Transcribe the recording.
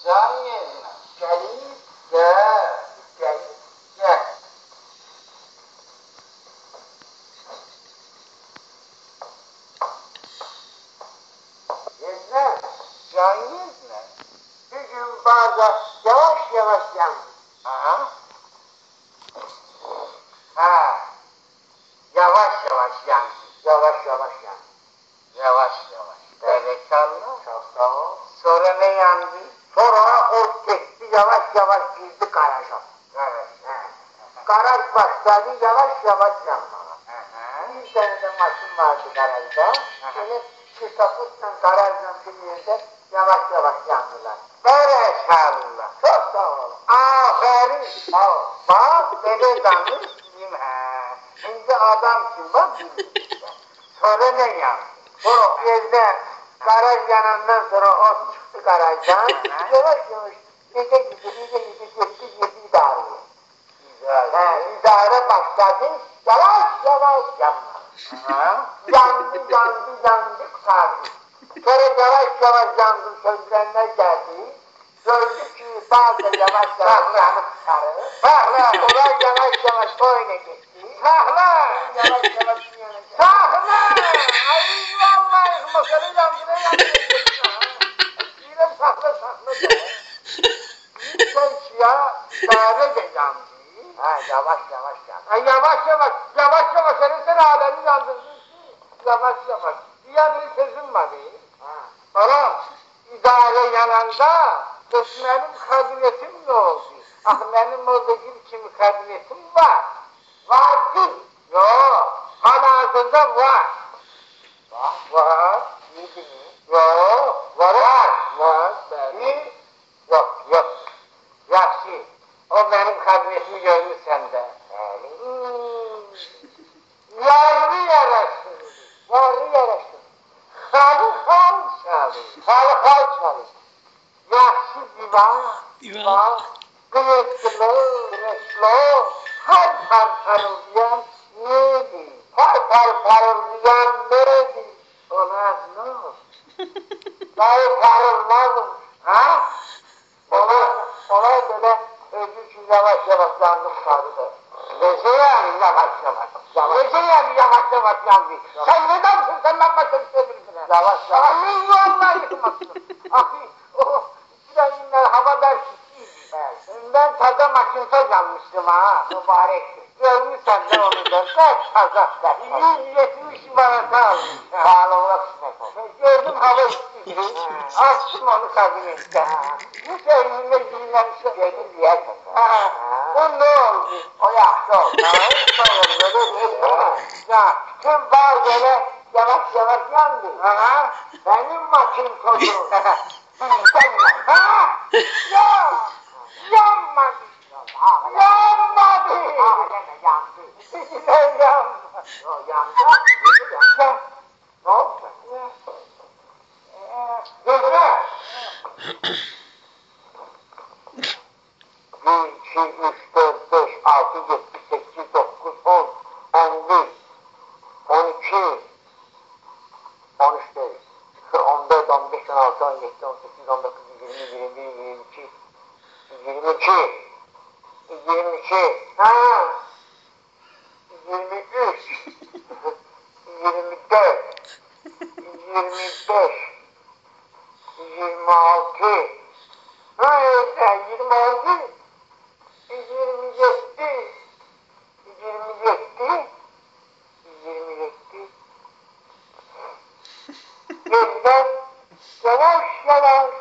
Can yerine. Gelin, gel. Gelin, gel. Yetmez. Can yetmez. Bir gün bazen yavaş yavaş yandı. Ha? Ha. Yavaş yavaş yandı. Yavaş yavaş yandı. Yavaş yavaş. Berekallah. Çok sağ ol. Sonra ne yandı? Sonra o gitti yavaş yavaş girdi garaja. Evet. Garaj başladı yavaş yavaş yanmaya. Bir tane de maşın vardı garajda. Şöyle çıtapıkla garajdan bir yerde yavaş yavaş yandılar. Berekallah. Çok sağ ol. Aferin. Sağ ol. Bak bebe danışayım ha. Şimdi adam kim bak bilmiyorum. Sonra ne yandı? O evde garaj yanandan sonra o çıktı garajdan. Yavaş yavaş gece gitti idareye. İdare başladı yavaş yavaş yanma. Yandı sardı. Sonra yavaş yavaş yandı sözlerine geldi. Gördü ki bazı yavaş yavaş yanıp sarı. Sahla! Olay yavaş yavaş oyuna geçti. Sahla! Yavaş yavaş yana geldi. Sahla! Ay vallahi makarı yandıra Yine sahla da. Bir ya idare de yandı. Ha yavaş yavaş yandı. Ha yavaş sen alemi yandırdın ki. Yavaş. Diye bir sözüm var değil. Sonra idare yananda benim kabinetim ne oldu? Ah benim oradaki kimi kabinetim var. Vardı. Yok. Halihazırda var. Var. İyiydi mi? Yok. Var. İyi. Yok. Yaxşı. O benim kabinetimi görmüş sende. Yarlı yaraşır. Halı çalır. Yaxşı divan. Güneşli. Har parıldayan neydi? Har parıldayan neydi? Ona ne oldu? Dayı parılmazım. Ha? Ona böyle ödücü yavaş yandı sarıdı. Nece yani yavaş yandı? Sen neden senden başka bir şey bilsin? Yavaş. Milyonlar yıkmasın. Ahi, o İsrail'in hava dersiydi. Ben taze makintoz almıştım ha, mübarekti. Görmüşsen de onu da taze. 170 manata almış. Pahalı olsun. Gördüm hava istiydi. Açtım onu kabinetten. Hiç elimde dinlenmişe geldim diye. O ne oldu? O yaxşı oldu. Ya tüm bağ yavaş yandı. Benim makintozum. Yanmadı. Yandı. Ne oldu? Gece. 1, 2, 3, 4, 5, 6, 7, 8, 9, 10, 11, 12, 13 değil. 14, 15, 16, 17, 18, 19, 20, 21, 22, 22, 23, 24, 25, 26, 26, 27. Gözden yavaş